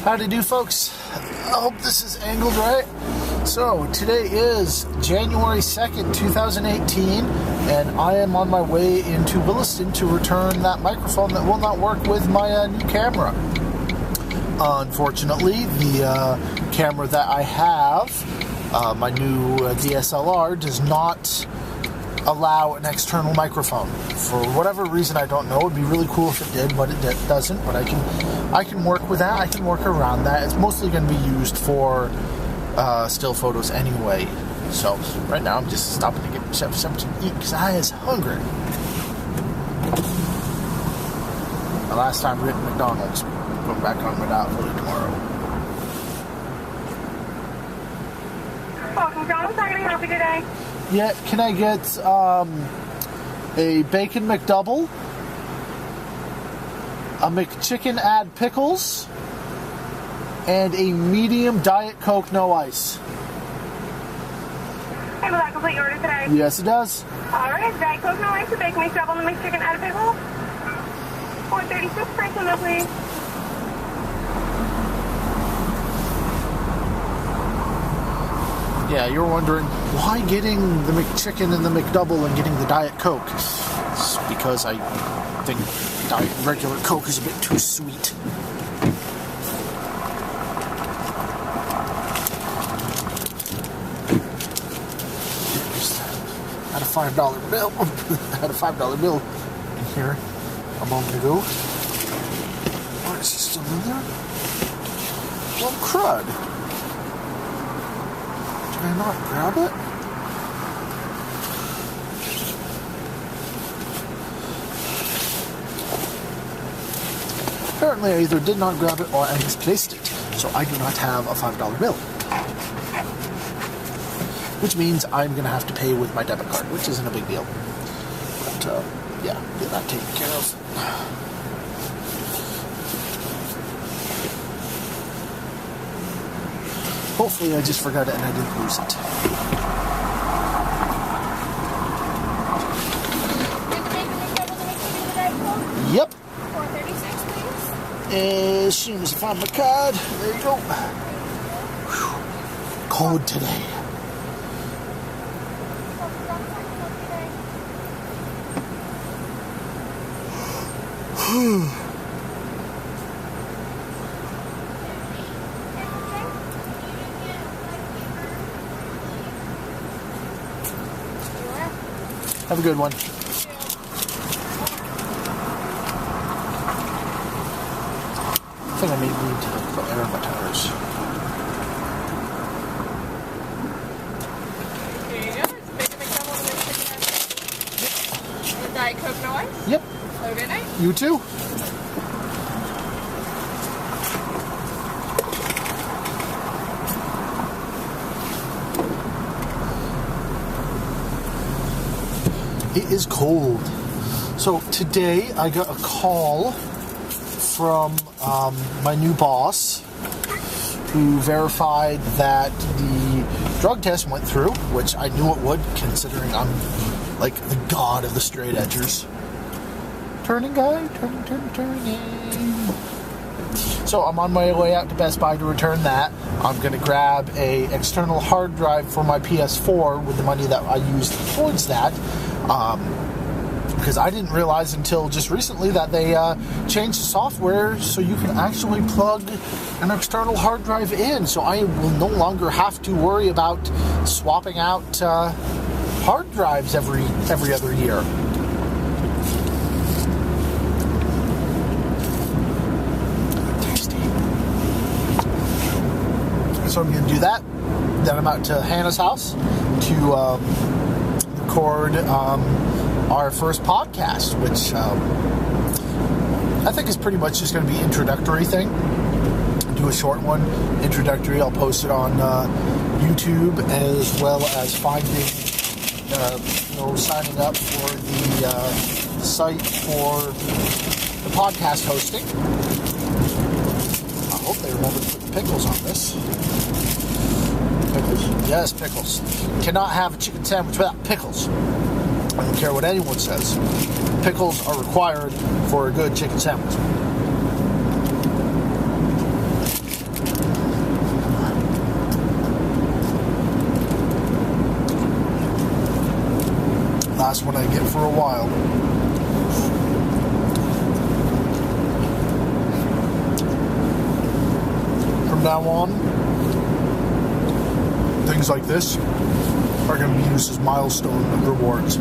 How to do, folks? I hope this is angled right. So today is January 2nd, 2018, and I am on my way into Williston to return that microphone that will not work with my new camera. Unfortunately, the camera that I have, my new DSLR, does not allow an external microphone. For whatever reason, I don't know. It'd be really cool if it did, but it doesn't. But I can work with that. I can work around that. It's mostly going to be used for still photos anyway. So right now I'm just stopping to get myself something to eat because I is hungry. The last time we went to McDonald's. Going back on my diet fully tomorrow. Welcome, John. How can I help you today? Yeah, can I get a bacon McDouble, a McChicken add pickles, and a medium Diet Coke, no ice? Hey, will that complete your order today? Yes, it does. All right, Diet Coke, no ice, the bacon McDouble, and the McChicken add pickles. $4.36 price on that, please. Yeah, you're wondering, why getting the McChicken and the McDouble and getting the Diet Coke? It's because I think regular Coke is a bit too sweet. Just had a $5 bill. Had a $5 bill in here a moment ago. Why is he still in there? Well, crud. Did I not grab it? Apparently I either did not grab it or I misplaced it. So I do not have a $5 bill. Which means I'm going to have to pay with my debit card, which isn't a big deal. But, yeah, get that taken care of. Hopefully I just forgot it and I didn't lose it. Yep. $4.36, please. As soon as I find my card, there you go. Whew. Cold today. Have a good one. I think I may need to put air in my tires. Here you go. It's a bacon McDouble and the Diet Coke, no ice. Yep. Have a good night. You too. It is cold. So today I got a call from my new boss who verified that the drug test went through, which I knew it would, considering I'm like the god of the straight edgers. Turning guy, turning. So I'm on my way out to Best Buy to return that. I'm going to grab a external hard drive for my PS4 with the money that I used towards that. Because I didn't realize until just recently that they changed the software so you can actually plug an external hard drive in. So I will no longer have to worry about swapping out hard drives every other year. So I'm going to do that. Then I'm out to Hannah's house to record our first podcast, which I think is pretty much just going to be introductory thing. Do a short one, introductory. I'll post it on YouTube, as well as finding, signing up for the site for the podcast hosting. I hope they remember to put the pickles on this. Pickles? Yes, pickles. Cannot have a chicken sandwich without pickles. I don't care what anyone says. Pickles are required for a good chicken sandwich. last one I get for a while. From now on, things like this are going to be used as milestone rewards.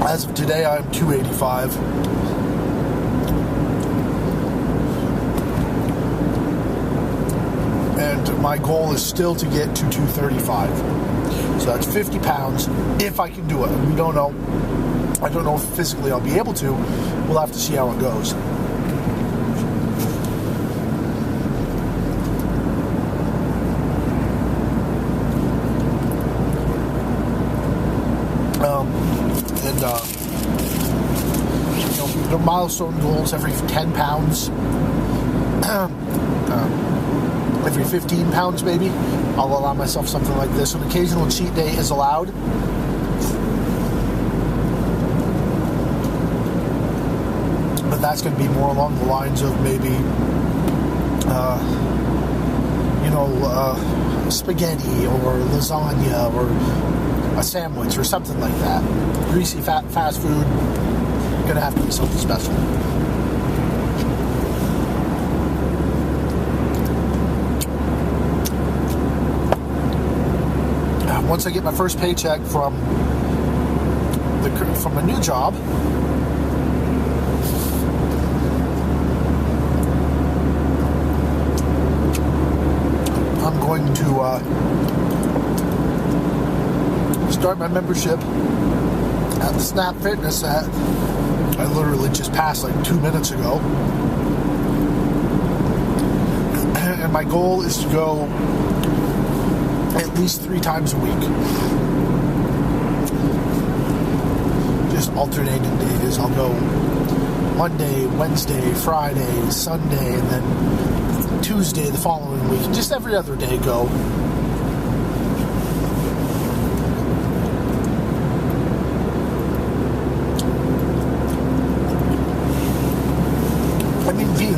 As of today, I'm 285. And my goal is still to get to 235. So that's 50 pounds if I can do it. We don't know. I don't know if physically I'll be able to. We'll have to see how it goes. The milestone goals every 10 pounds, every 15 pounds maybe. I'll allow myself something like this. An occasional cheat day is allowed. But that's going to be more along the lines of maybe, spaghetti or lasagna or a sandwich or something like that. Greasy, fast food. Gonna have to be something special. Once I get my first paycheck from a new job, I'm going to start my membership at the Snap Fitness that I literally just passed like 2 minutes ago. And my goal is to go at least 3 times a week. Just alternating days. I'll go Monday, Wednesday, Friday, Sunday, and then Tuesday the following week. Just every other day go.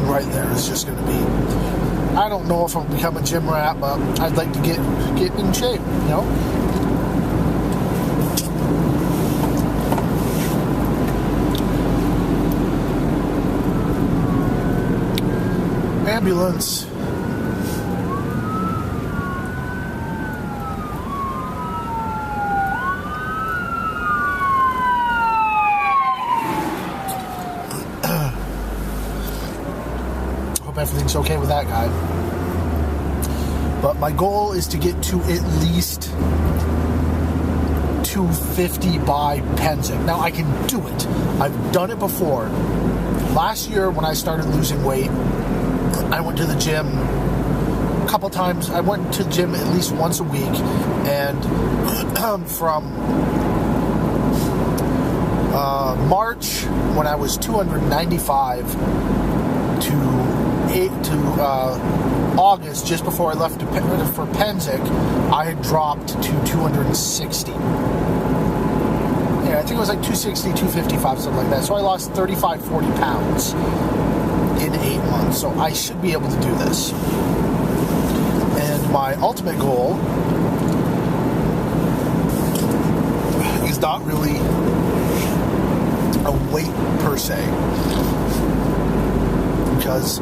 Right there is just going to be, I don't know if I'll become a gym rat, but I'd like to get in shape, you know? Ambulance. Everything's okay with that guy. But my goal is to get to at least 250 by Pennsic. Now I can do it. I've done it before. Last year when I started losing weight, I went to the gym a couple times. I went to the gym at least once a week, and from March when I was 295 to August, just before I left for Pennsic, I had dropped to 260. Yeah, I think it was like 260, 255, something like that. So I lost 35, 40 pounds in 8 months. So I should be able to do this. And my ultimate goal is not really a weight per se. Because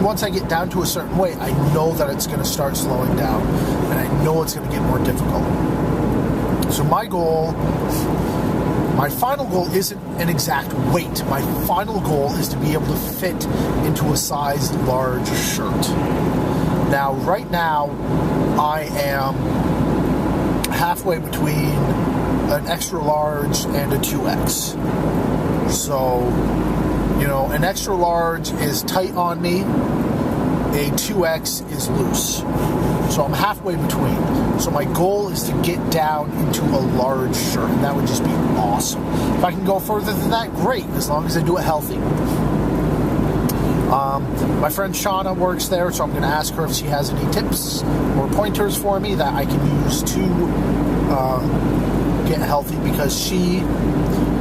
once I get down to a certain weight, I know that it's going to start slowing down, and I know it's going to get more difficult. So my final goal isn't an exact weight. My final goal is to be able to fit into a size large shirt. Now, right now, I am halfway between an extra large and a 2X. So, an extra large is tight on me, a 2X is loose. So I'm halfway between. So my goal is to get down into a large shirt, and that would just be awesome. If I can go further than that, great, as long as I do it healthy. My friend Shauna works there, so I'm going to ask her if she has any tips or pointers for me that I can use to get healthy, because she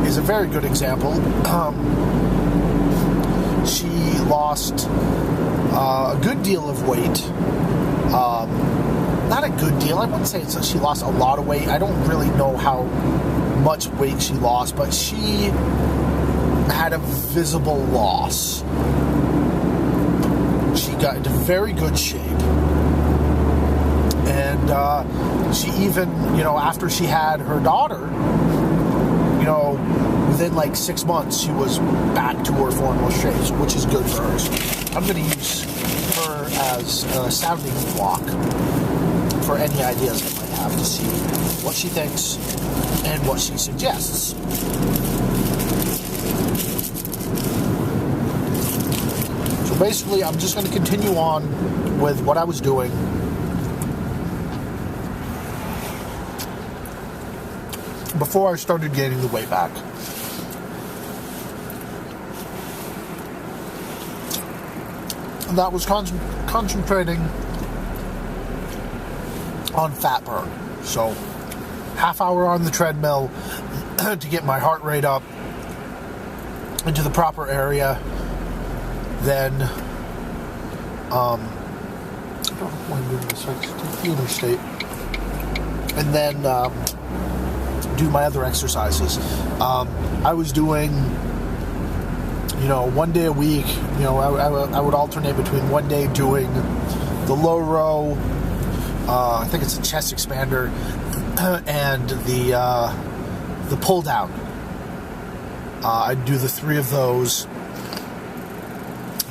is a very good example. she lost a good deal of weight. Not a good deal. I wouldn't say she lost a lot of weight. I don't really know how much weight she lost, but she had a visible loss. She got into very good shape. And she even, after she had her daughter, within like 6 months, she was back to her former shape, which is good for her. So I'm going to use her as a sounding block for any ideas I might have to see what she thinks and what she suggests. So basically, I'm just going to continue on with what I was doing. Before I started gaining the weight back. And that was concentrating on fat burn. So, half hour on the treadmill to get my heart rate up into the proper area. Then, I don't know why I'm doing this. I take the interstate. And then, do my other exercises. I was doing, 1 day a week. I would alternate between one day doing the low row, I think it's a chest expander, and the pull down. I'd do the 3 of those,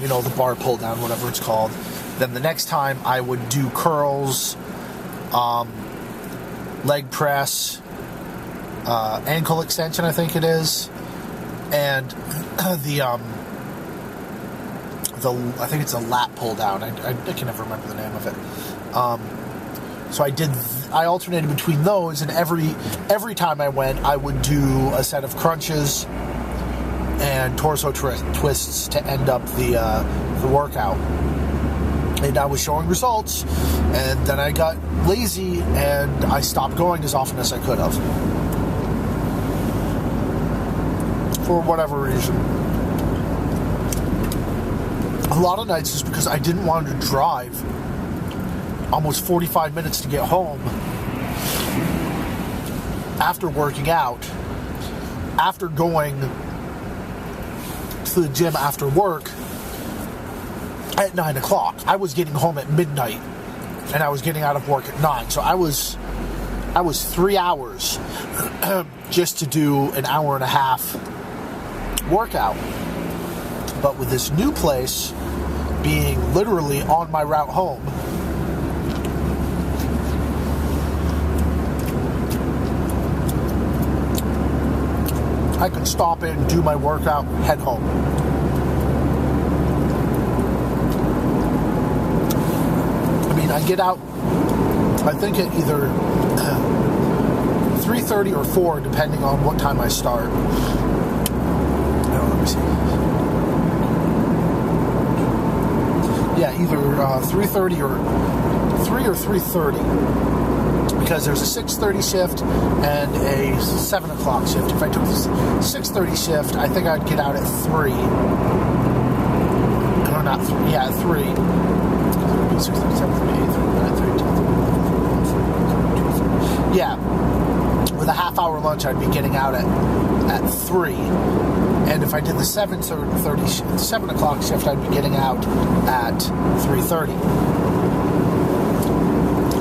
the bar pull down, whatever it's called. Then the next time I would do curls, leg press, ankle extension, I think it is, and I think it's a lat pull down. I can never remember the name of it. So I alternated between those, and every time I went, I would do a set of crunches and torso twists to end up the workout. And I was showing results, and then I got lazy and I stopped going as often as I could have. For whatever reason. A lot of nights is because I didn't want to drive almost 45 minutes to get home after working out, after going to the gym after work at 9 o'clock. I was getting home at midnight and I was getting out of work at 9. So I was 3 hours just to do an hour and a half workout. But with this new place being literally on my route home, I could stop in, do my workout, head home. I mean, I get out, I think at either 3:30 or 4, depending on what time I start. Let me see. Yeah, either 3:30 or 3 or 3:30, because there's a 6:30 shift and a 7 o'clock shift. If I took the 6:30 shift, I think I'd get out at 3. No, not 3. Yeah, at 3. 6, 7, 8, 9, 10, 11, yeah. With a half-hour lunch, I'd be getting out at 3. And if I did the 7 o'clock shift, I'd be getting out at 3:30.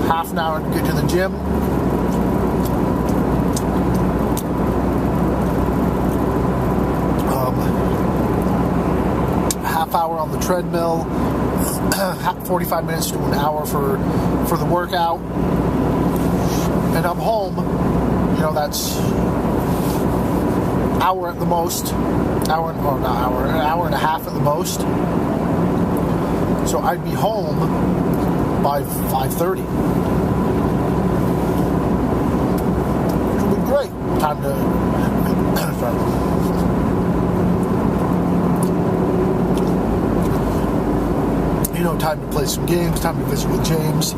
Half an hour to get to the gym. Half hour on the treadmill. 45 minutes to an hour for the workout. And I'm home. That's hour at the most. An hour and a half at the most. So I'd be home by 5:30. Which would be great. Time to time to play some games, time to visit with James.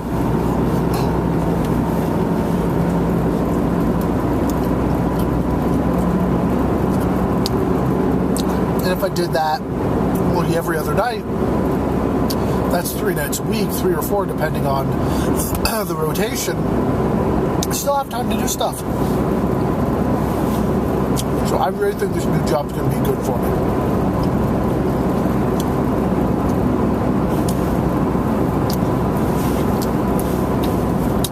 And if I did that, facility every other night, that's 3 nights a week, 3 or 4 depending on the rotation. I still have time to do stuff. So I really think this new job's going to be good for me.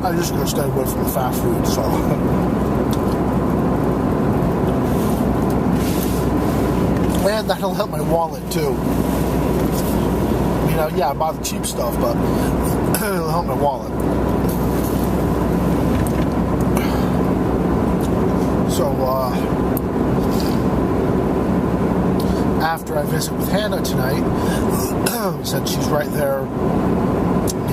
I'm just going to stay away from the fast food, so. And that'll help my wallet, too. Yeah, I buy the cheap stuff, but it'll help my wallet. So, after I visit with Hannah tonight, since she's right there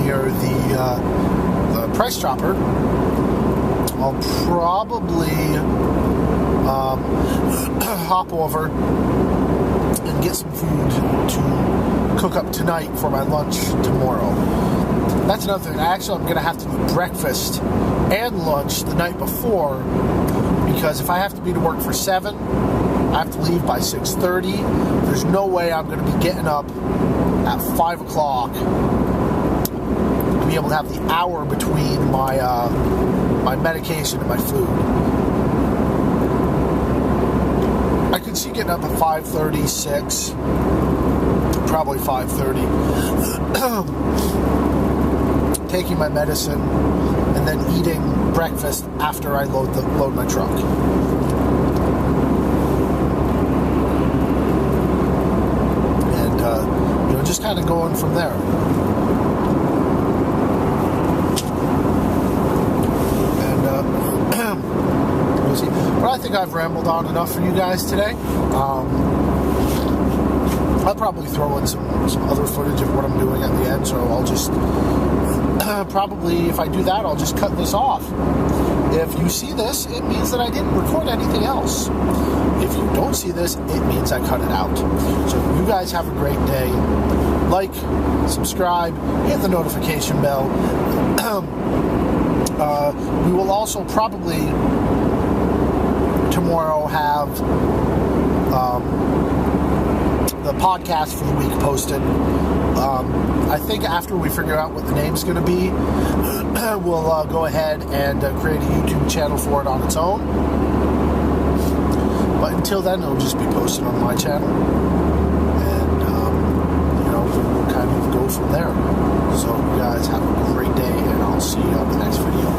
near the Price Chopper, I'll probably hop over and get some food to cook up tonight for my lunch tomorrow. That's another thing. Actually, I'm going to have to do breakfast and lunch the night before, because if I have to be to work for 7, I have to leave by 6:30. There's no way I'm going to be getting up at 5 o'clock to be able to have the hour between my my medication and my food. I could see getting up at 5:30, 6, probably 5:30, taking my medicine, and then eating breakfast after I load my truck. And just kind of going from there. But I think I've rambled on enough for you guys today. I'll probably throw in some other footage of what I'm doing at the end, so I'll just probably, if I do that, I'll just cut this off. If you see this, it means that I didn't record anything else. If you don't see this, it means I cut it out. So you guys have a great day. Like, subscribe, hit the notification bell. We will also probably tomorrow have the podcast for the week posted. I think after we figure out what the name's going to be, we'll go ahead and create a YouTube channel for it on its own. But until then, it'll just be posted on my channel. And, we'll kind of go from there. So you guys have a great day, and I'll see you on the next video.